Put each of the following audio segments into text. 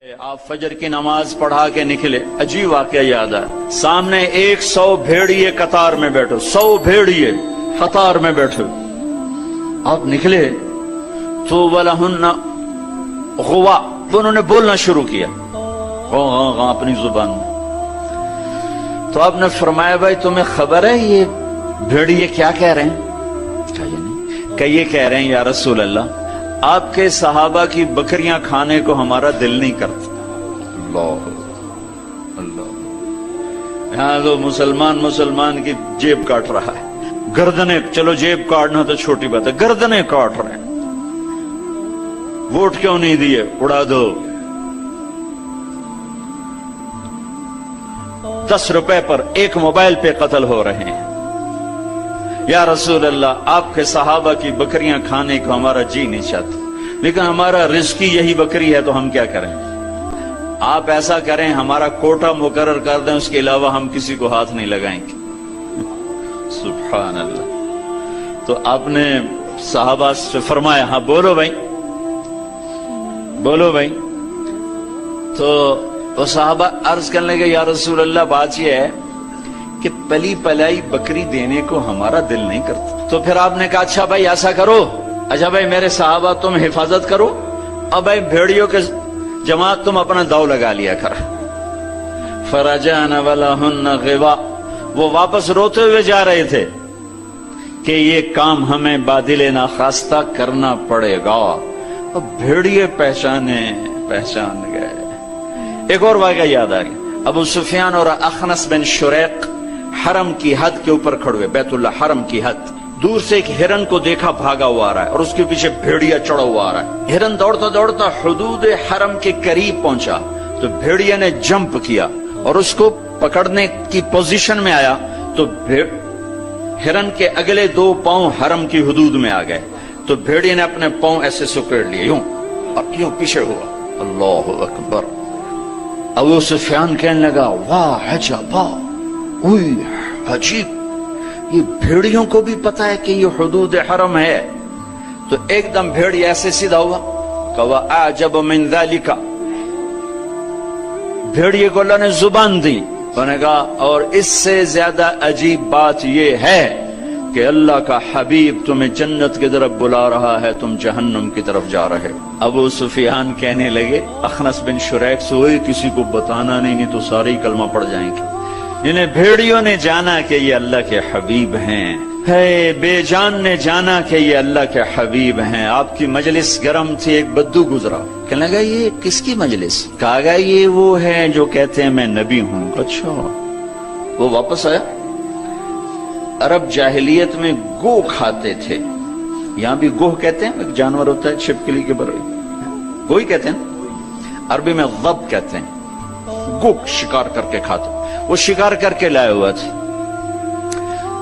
آپ فجر کی نماز پڑھا کے نکلے، عجیب واقعہ یاد آیا، سامنے 100 بھیڑیے قطار میں بیٹھو، 100 بھیڑیے قطار میں بیٹھو، آپ نکلے تو وَلَهُنَّ غُوَا، انہوں نے بولنا شروع کیا اپنی زبان میں، تو آپ نے فرمایا بھائی تمہیں خبر ہے یہ بھیڑیے کیا کہہ رہے ہیں؟ کہ یہ کہہ رہے ہیں یا رسول اللہ آپ کے صحابہ کی بکریاں کھانے کو ہمارا دل نہیں کرتا۔ اللہ اللہ، یہاں تو مسلمان کی جیب کاٹ رہا ہے، گردنیں، چلو جیب کاٹنا تو چھوٹی بات ہے، گردنیں کاٹ رہے ہیں، ووٹ کیوں نہیں دیے، اڑا دو، 10 روپے پر ایک موبائل پہ قتل ہو رہے ہیں۔ یا رسول اللہ آپ کے صحابہ کی بکریاں کھانے کو ہمارا جی نہیں چاہتا، لیکن ہمارا رزقی یہی بکری ہے تو ہم کیا کریں؟ آپ ایسا کریں ہمارا کوٹا مقرر کر دیں، اس کے علاوہ ہم کسی کو ہاتھ نہیں لگائیں گے۔ سبحان اللہ۔ تو آپ نے صحابہ سے فرمایا ہاں بولو بھائی، بولو بھائی۔ تو وہ صحابہ عرض کرنے لگے یا رسول اللہ بات یہ ہے کہ پلی پلائی بکری دینے کو ہمارا دل نہیں کرتا۔ تو پھر آپ نے کہا اچھا بھائی ایسا کرو، اچھا بھائی میرے صحابہ تم حفاظت کرو، اب بھائی بھیڑیوں کے جماعت تم اپنا داؤ لگا لیا کر۔ فرجعنا ولہن غوا، وہ واپس روتے ہوئے جا رہے تھے کہ یہ کام ہمیں بادل ناخواستہ کرنا پڑے گا۔ اب بھیڑیے پہچان گئے۔ ایک اور واقعہ یاد آ گیا، ابو سفیان اور اخنس بن شریق حرم کی حد کے اوپر کھڑے، بیت اللہ حرم کی حد، دور سے ایک ہرن کو دیکھا بھاگا ہوا آ رہا ہے اور اس کے پیچھے بھیڑیا چڑھا ہوا آ رہا ہے۔ ہرن دوڑتا دوڑتا حدود حرم کے قریب پہنچا تو بھیڑیا نے جمپ کیا اور اس کو پکڑنے کی پوزیشن میں آیا تو ہرن کے اگلے 2 پاؤں حرم کی حدود میں آ گئے، تو بھیڑیا نے اپنے پاؤں ایسے سکیڑ لیے یوں اور یوں پیچھے ہوا۔ اللہ اکبر۔ ابو سفیان کہنے لگا واہ عجبا، اوئی عجیب، یہ بھیڑیوں کو بھی پتا ہے کہ یہ حدود حرم ہے۔ تو ایک دم بھیڑی ایسے سیدھا ہوا کہ وَأَعْجَبُ مِنْ ذَلِكَ، بھیڑیے کو اللہ نے زبان دی، انہوں نے کہا اور اس سے زیادہ عجیب بات یہ ہے کہ اللہ کا حبیب تمہیں جنت کی طرف بلا رہا ہے، تم جہنم کی طرف جا رہے۔ ابو سفیان کہنے لگے اخنس بن شریق سے کسی کو بتانا نہیں تو سارے ہی کلمہ پڑ جائیں گے۔ انہیں بھیڑیوں نے جانا کہ یہ اللہ کے حبیب ہیں، ہے بے جان نے جانا کہ یہ اللہ کے حبیب ہیں۔ آپ کی مجلس گرم تھی، ایک بدو گزرا، کہنے لگا یہ کس کی مجلس؟ کہا گیا یہ وہ ہے جو کہتے ہیں میں نبی ہوں۔ اچھا، وہ واپس آیا۔ عرب جاہلیت میں گو کھاتے تھے، یہاں بھی گوہ کہتے ہیں، ایک جانور ہوتا ہے چھپکلی کے برابر، گوہی کہتے ہیں، عربی میں غب کہتے ہیں، گو شکار کر کے کھاتے، وہ شکار کر کے لائے ہوا تھا،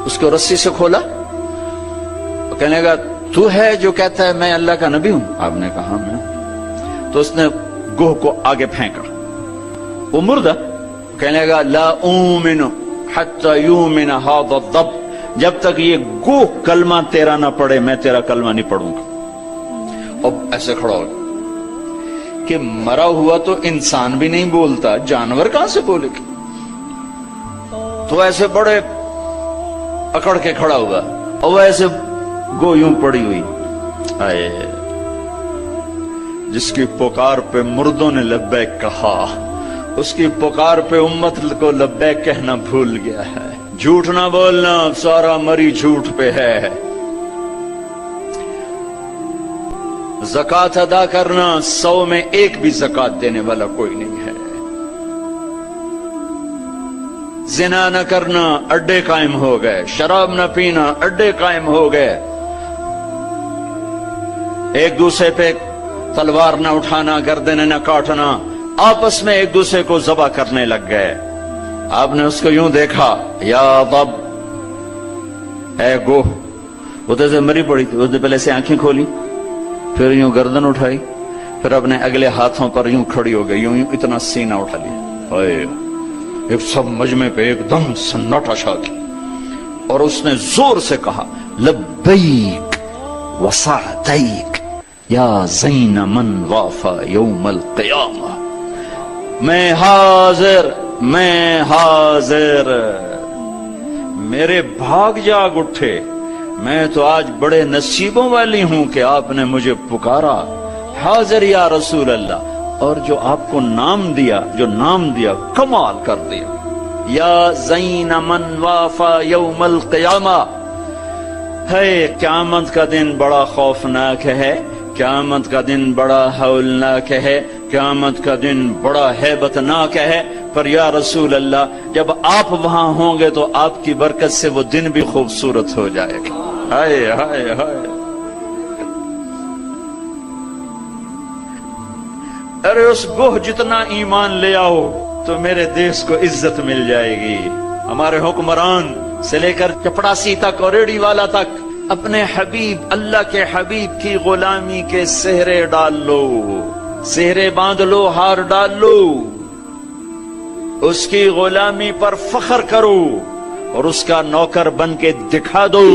اس کو رسی سے کھولا، کہنے لگا تو ہے جو کہتا ہے میں اللہ کا نبی ہوں؟ آپ نے کہا میں۔ تو اس نے گوہ کو آگے پھینکا، وہ مردہ، کہنے لگا لا اومن حتی یومن ھذا الضب، جب تک یہ گوہ کلمہ تیرا نہ پڑھے میں تیرا کلمہ نہیں پڑھوں گا۔ اب ایسے کھڑا ہو کہ مرا ہوا تو انسان بھی نہیں بولتا، جانور کہاں سے بولے گا؟ تو ایسے بڑے اکڑ کے کھڑا ہوا اور ایسے گو یوں پڑی ہوئی، آئے جس کی پکار پہ مردوں نے لبیک کہا، اس کی پکار پہ امت کو لبیک کہنا بھول گیا ہے۔ جھوٹ نہ بولنا، سارا مری جھوٹ پہ ہے۔ زکوٰۃ ادا کرنا، 100 میں 1 بھی زکوٰۃ دینے والا کوئی نہیں ہے۔ زنا نہ کرنا، اڈے قائم ہو گئے، شراب نہ پینا، اڈے قائم ہو گئے، ایک دوسرے پہ تلوار نہ اٹھانا، گردنیں نہ کاٹنا، آپس میں ایک دوسرے کو ذبح کرنے لگ گئے۔ آپ نے اس کو یوں دیکھا، یا ضب، اے گوہ، وہ تو مری پڑی تھی، اس نے پہلے سے آنکھیں کھولی، پھر یوں گردن اٹھائی، پھر اپنے اگلے ہاتھوں پر یوں کھڑی ہو گئی، یوں اتنا سینہ اٹھا لیا، ایک سب مجمع پہ ایک دم سناٹا چھا گیا، اور اس نے زور سے کہا لبیک وسعدیک یا زین من وافا یوم القیامہ، میں حاضر، میں حاضر۔ میرے بھاگ جاگ اٹھے، میں تو آج بڑے نصیبوں والی ہوں کہ آپ نے مجھے پکارا، حاضر یا رسول اللہ۔ اور جو آپ کو نام دیا، جو نام دیا، کمال کر دیا۔ یا زین من وافا یوم القیامہ، ہے قیامت کا دن بڑا خوفناک ہے، قیامت کا دن بڑا ہولناک ہے، قیامت کا دن بڑا ہیبتناک ہے، پر یا رسول اللہ جب آپ وہاں ہوں گے تو آپ کی برکت سے وہ دن بھی خوبصورت ہو جائے گا۔ ہائے ہائے ہائے، ارے اس گوہ جتنا ایمان لے آؤ تو میرے دیس کو عزت مل جائے گی۔ ہمارے حکمران سے لے کر چپڑاسی تک اور ریڑھی والا تک اپنے حبیب، اللہ کے حبیب کی غلامی کے سہرے ڈال لو، سہرے باندھ لو، ہار ڈال لو، اس کی غلامی پر فخر کرو اور اس کا نوکر بن کے دکھا دو۔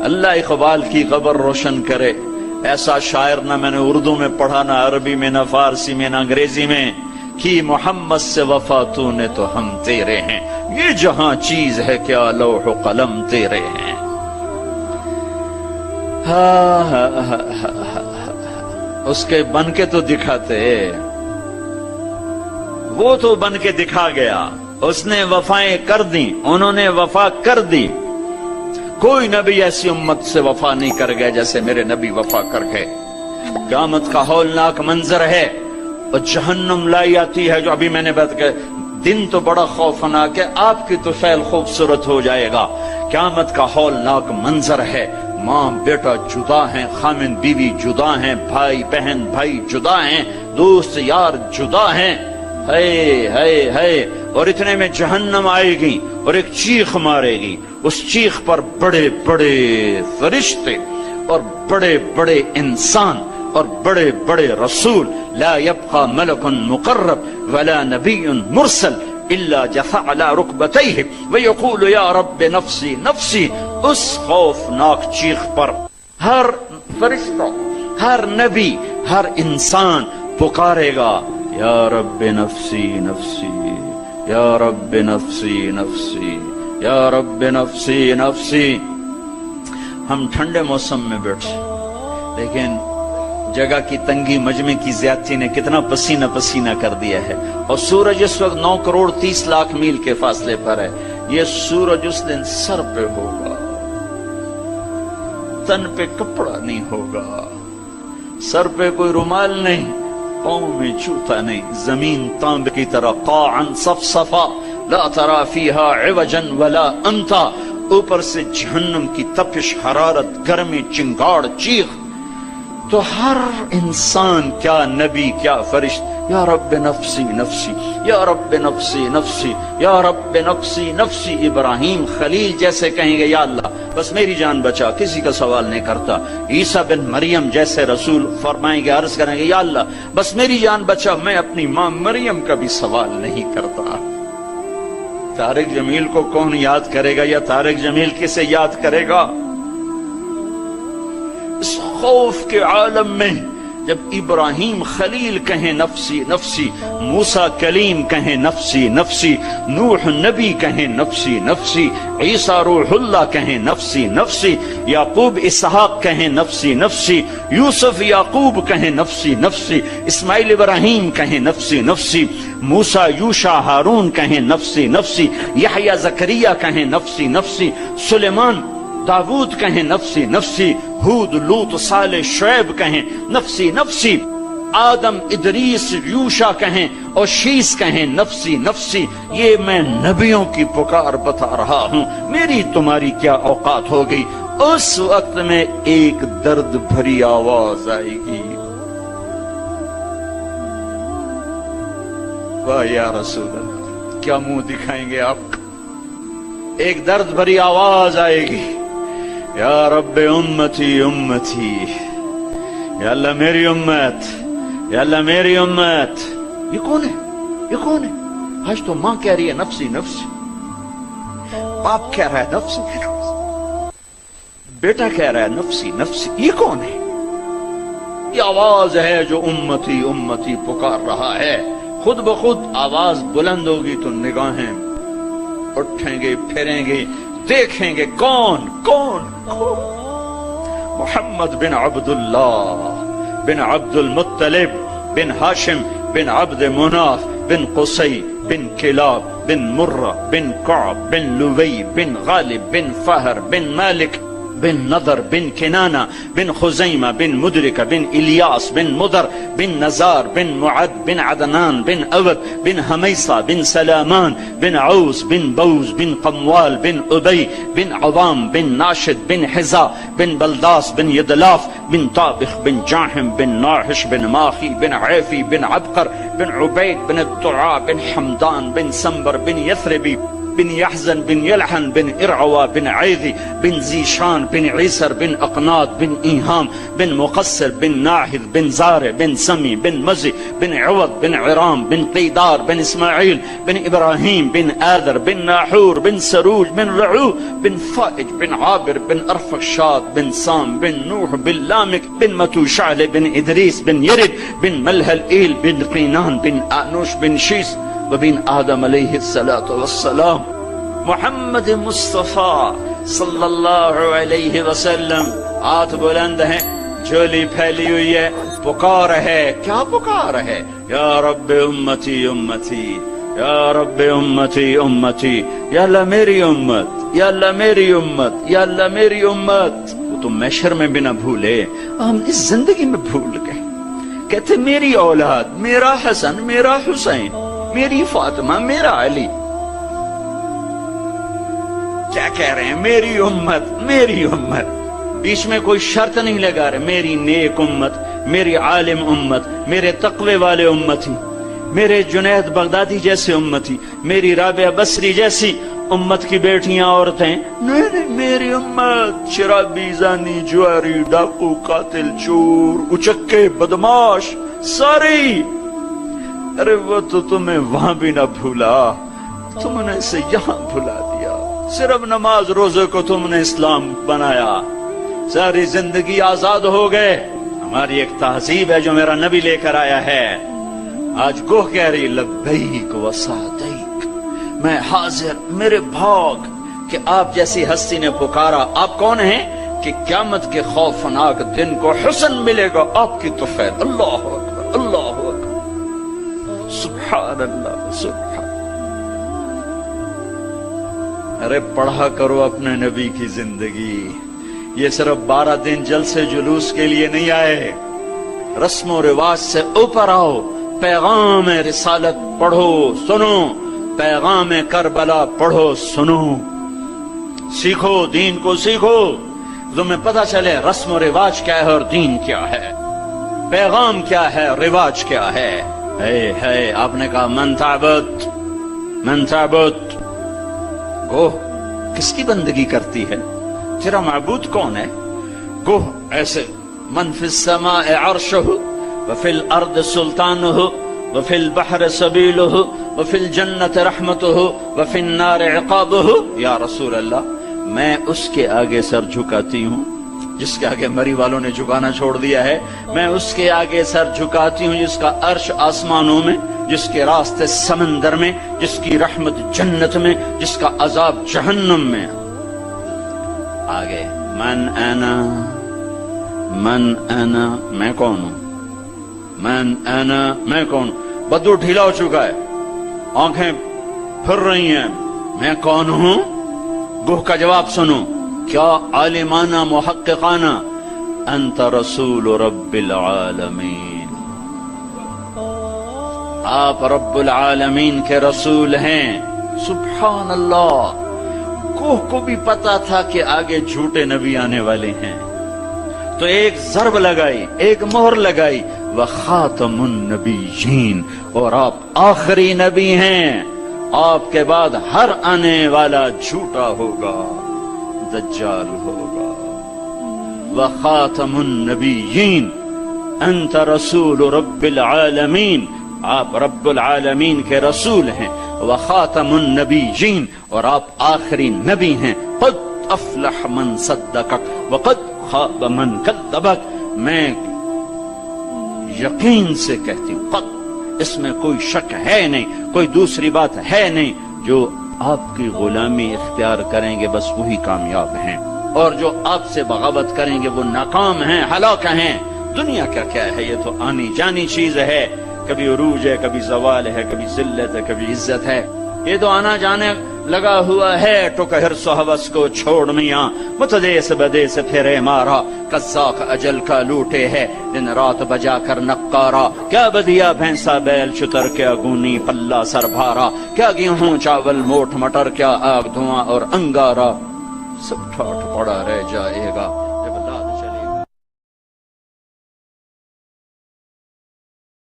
اللہ اقبال کی قبر روشن کرے۔ ایسا شاعر نہ میں نے اردو میں پڑھا، نہ عربی میں، نہ فارسی میں، نہ انگریزی میں، کی محمد سے وفا تو نے تو ہم تیرے ہیں، یہ جہاں چیز ہے کیا لوح و قلم تیرے ہیں۔ اس کے بن کے تو دکھاتے، وہ تو بن کے دکھا گیا، اس نے وفائیں کر دی، انہوں نے وفا کر دی۔ کوئی نبی ایسی امت سے وفا نہیں کر گئے جیسے میرے نبی وفا کر گئے۔ قیامت کا ہولناک منظر ہے، اور جہنم لائی آتی ہے، جو ابھی میں نے بات کہا، دن تو بڑا خوفناک ہے، آپ کی تو فعل خوبصورت ہو جائے گا۔ قیامت کا ہولناک منظر ہے، ماں بیٹا جدا ہیں، خامن بیوی جدا ہیں، بھائی بہن بھائی جدا ہیں، دوست یار جدا ہیں، ہے اور اتنے میں جہنم آئے گی اور ایک چیخ مارے گی، اس چیخ پر بڑے بڑے فرشتے اور بڑے بڑے انسان اور بڑے بڑے رسول، لا يبقى ملک مقرب ولا نبی مرسل الا جثى على ركبتيه ويقول یا رب نفسی نفسی۔ اس خوفناک چیخ پر ہر فرشتہ، ہر نبی، ہر انسان پکارے گا، یا رب نفسی نفسی، یا رب نفسی نفسی، یا رب نفسی نفسی۔ ہم ٹھنڈے موسم میں بیٹھے، لیکن جگہ کی تنگی، مجمع کی زیادتی نے کتنا پسینہ پسینہ کر دیا ہے، اور سورج اس وقت 9 کروڑ 30 لاکھ میل کے فاصلے پر ہے۔ یہ سورج اس دن سر پہ ہوگا، تن پہ کپڑا نہیں ہوگا، سر پہ کوئی رومال نہیں، پاؤں میں جوتا نہیں، زمین تانب کی طرح قاعا صفصفا لا ترى فيها عوجا ولا امتا۔ اوپر سے جہنم کی تپش، حرارت، گرمی، چنگاڑ، چیخ، تو ہر انسان، کیا نبی کیا فرشت، یا رب نفسی نفسی، یا رب نفسی نفسی، یا رب نفسی نفسی۔ ابراہیم خلیل جیسے کہیں گے یا اللہ بس میری جان بچا، کسی کا سوال نہیں کرتا۔ عیسیٰ بن مریم جیسے رسول فرمائیں گے، عرض کریں گے یا اللہ بس میری جان بچا، میں اپنی ماں مریم کا بھی سوال نہیں کرتا۔ طارق جمیل کو کون یاد کرے گا، یا طارق جمیل کسے یاد کرے گا؟ اس خوف کے عالم میں جب ابراہیم خلیل کہیں نفسی نفسی، موسیٰ کلیم کہیں نفسی نفسی، نوح نبی کہیں نفسی نفسی، عیسیٰ روح اللہ کہیں نفسی نفسی، یعقوب اسحاق کہیں نفسی نفسی، یوسف یعقوب کہیں نفسی نفسی، اسماعیل ابراہیم کہیں نفسی نفسی، موسیٰ یوشع ہارون کہیں نفسی نفسی، یحییٰ زکریا کہیں نفسی نفسی، سلیمان داود کہیں نفسی نفسی، ہود لوط صالح شعیب کہیں نفسی نفسی، آدم ادریس یوشع کہیں اور شیس کہیں نفسی نفسی۔ یہ میں نبیوں کی پکار بتا رہا ہوں، میری تمہاری کیا اوقات ہو گئی۔ اس وقت میں ایک درد بھری آواز آئے گی، واہ یا رسول اللہ، کیا منہ دکھائیں گے آپ؟ ایک درد بھری آواز آئے گی، یا رب امتی امتی، یا اللہ میری امت، یا اللہ میری امت۔ یہ کون ہے؟ یہ کون ہے؟ آج تو ماں کہہ رہی ہے نفسی نفسی، باپ کہہ رہا ہے نفسی نفسی، بیٹا کہہ رہا ہے نفسی نفسی، یہ کون ہے؟ یہ آواز ہے جو امتی امتی پکار رہا ہے۔ خود بخود آواز بلند ہوگی تو نگاہیں اٹھیں گے، پھریں گے، دیکھیں گے کون کون کون؟ محمد بن عبداللہ بن عبد المطلب بن ہاشم بن عبد مناف بن قصی بن کلاب بن مرہ بن کعب بن لوی بن غالب بن فہر بن مالک بن نضر بن کنانہ بن خزیمہ بن مدرکہ بن الیاس بن مدر بن نزار بن معد بن عدنان بن اود بن حمیصہ بن سلامان بن عوس بن بوز بن قموال بن ابی بن عوام بن ناشد بن حزا بن بلداس بن یدلاف بن طابخ بن جاحم بن ناحش بن ماخی بن عیفی بن عبقر بن عبید بن الدعاء بن حمدان بن سنبر بن یثربی بن يحزن بن يلحن بن إرعوى بن عيذي بن زيشان بن عيسر بن أقناط بن إيهام بن مقصر بن ناحذ بن زارع بن سمي بن مزي بن عوض بن عرام بن قيدار بن إسماعيل بن إبراهيم بن آذر بن ناحور بن سروج بن رعو بن فائج بن عابر بن أرفخشاد بن سام بن نوح بن لامك بن متوشعل بن إدريس بن يرد بن ملهلئيل بن قينان بن آنوش بن شيس وبن آدم علیہ الصلاۃ والسلام۔ محمد مصطفیٰ صلی اللہ علیہ وسلم ہاتھ بلند ہیں، جھولی پھیلی ہوئی ہے، پکار ہے، کیا پکار ہے؟ یا رب امتی امتی، یا رب امتی امتی، یا اللہ میری امت، یا اللہ میری امت، یا اللہ میری امت۔ وہ تو محشر میں بھی نہ بھولے، ہم اس زندگی میں بھول گئے۔ کہتے میری اولاد، میرا حسن، میرا حسین، میری فاطمہ، میرا علی۔ کیا کہہ رہے ہیں؟ میری امت، میری امت۔ بیچ میں کوئی شرط نہیں لگا رہے، میری نیک امت، میری عالم امت، میرے تقوی والے امتی، میرے جنید بغدادی جیسے امتی، میری رابعہ بصری جیسی امت کی بیٹیاں، عورتیں نہیں نہیں، میری امت شرابی، زانی، جواری، ڈاکو، قاتل، چور، اچکے، بدماش، ساری۔ ارے وہ تو تمہیں وہاں بھی نہ بھولا، تم نے اسے یہاں بھلا دیا۔ صرف نماز روزے کو تم نے اسلام بنایا، ساری زندگی آزاد ہو گئے۔ ہماری ایک تہذیب ہے جو میرا نبی لے کر آیا ہے، آج گوہ کہہ رہی لبیک و سعدیک، میں حاضر، میرے بھاگ کہ آپ جیسی ہستی نے پکارا۔ آپ کون ہیں؟ کہ قیامت کے خوفناک دن کو حسن ملے گا آپ کی طفیل۔ اللہ اکبر، اللہ اکبر، سبحان اللہ، سبحان۔ ارے پڑھا کرو اپنے نبی کی زندگی، یہ صرف 12 دن جلسے جلوس کے لیے نہیں آئے، رسم و رواج سے اوپر آؤ، پیغام رسالت پڑھو سنو، پیغام کربلا پڑھو سنو، سیکھو، دین کو سیکھو، تمہیں پتہ چلے رسم و رواج کیا ہے اور دین کیا ہے، پیغام کیا ہے، رواج کیا ہے۔ ہے آپ نے کہا من تعبد، من تعبد، گوہ کس کی بندگی کرتی ہے؟ تیرا معبود کون ہے؟ گوہ ایسے من فی السماء عرشہ وفی الارض سلطانہ وفی البحر سبیلہ وفی الجنت رحمتہ وفی النار عقابہ۔ یا رسول اللہ، میں اس کے آگے سر جھکاتی ہوں جس کے آگے مری والوں نے جھکانا چھوڑ دیا ہے، میں اس کے آگے سر جھکاتی ہوں جس کا عرش آسمانوں میں، جس کے راستے سمندر میں، جس کی رحمت جنت میں، جس کا عذاب جہنم میں۔ آگے من انا، من انا، میں کون ہوں؟ من انا، میں کون ہوں؟ بدو ڈھیلا ہو چکا ہے، آنکھیں پھر رہی ہیں، میں کون ہوں؟ گوہ کا جواب سنو، کیا عالمانہ محققانہ، انت رسول رب العالمین، آپ رب العالمین کے رسول ہیں۔ سبحان اللہ، کوہ کو بھی پتا تھا کہ آگے جھوٹے نبی آنے والے ہیں، تو ایک ضرب لگائی، ایک مہر لگائی، وخاتم النبیین، اور آپ آخری نبی ہیں، آپ کے بعد ہر آنے والا جھوٹا ہوگا، دجال ہوگا۔ وخاتم النبیین، انت رسول رب العالمین، آپ رب العالمین کے رسول ہیں، وخاتم النبیین، اور آپ آخری نبی ہیں۔ قد افلح من صدقک وقد خاب من کذبک، میں یقین سے کہتی ہوں، قد اس میں کوئی شک ہے نہیں، کوئی دوسری بات ہے نہیں، جو آپ کی غلامی اختیار کریں گے بس وہی کامیاب ہیں، اور جو آپ سے بغاوت کریں گے وہ ناکام ہیں، ہلاک ہیں۔ دنیا کیا ہے، یہ تو آنی جانی چیز ہے، کبھی عروج ہے، کبھی زوال ہے، کبھی ذلت ہے، کبھی عزت ہے، یہ تو آنا جانے لگا ہوا ہے۔ ٹک حرص و حوث کو چھوڑ میاں، متدیس بدیس پھرے مارا، قزاق اجل کا لوٹے ہے، دن رات بجا کر نقارا، کیا بدیا بھینسا بیل شتر، کیا گونی پلہ سر بھارا، کیا گیہوں چاول موٹ مٹر، کیا آگ دھواں اور انگارا، سب ٹھاٹ پڑا رہ جائے گا۔